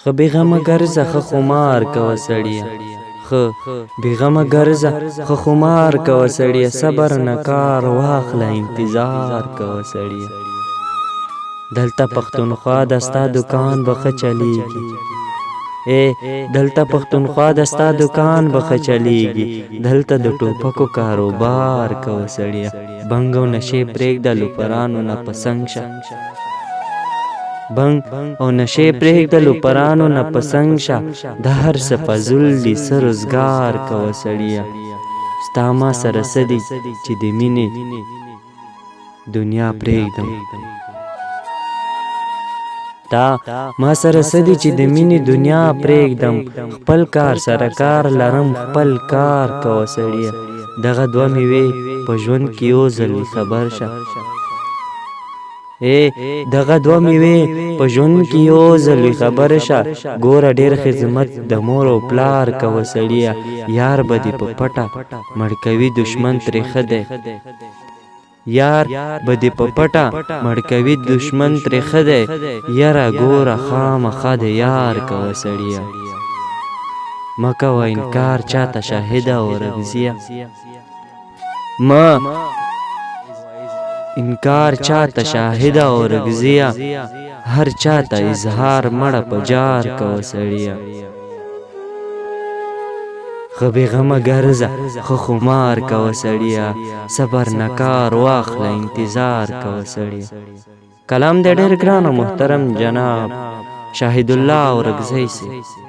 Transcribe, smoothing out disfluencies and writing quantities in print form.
خه بېغمه ګرځه ښه خمار کوه سړیه خه بېغمه ګرځه ښه خمار کوه سړیه صبر نه کار واخله انتظار کوه سړیه دلته پښتونخوا د ستا دکان به ښه چلیږي دلته پښتونخوا د ستا دکان به ښه چلیږي دلته د ټوپکو کاروبار کوه سړیه بنګ او نشې پرېږده لوپرانو نه پسنګ شه بنګ او نشې پرېږده لوپرانو نه پسنګ شه د هر څه فضول دي څه روزګار کوه سړیه ستا ما سره څه دي چې د مینې دنیا پرېږدم تا ما سره څه دي چې د مینې دنیا پرېږدم خپل کار سره کار لرم خپل کار کوه سړیه دغه دوه مېوې په ژوند کې یو ځل خبر شه دغه دوه مېوې په ژوند کې یو ځل خبر شه ګوره ډېر خدمت د مور او پلار کوه سړیه یار به دې په پټه مړ کوي دښمن ترې ښه دی یار به دې په پټه مړ کوي دښمن ترې ښه دی یاره ګوره خامخا د یار کوه سړیه مه کوه انکار چاته شاهده او رمزیه مه انکار چاته شاهده او رمزیه هر چاته اظهار مړه په جار کوه سړیه خه بېغمه ګرځه ښه خمار کوه سړیه صبر نه کار واخله انتظار کوه سړیه کلام دې ډېر ګران او محترم جناب شاهد الله اورکزی صاحب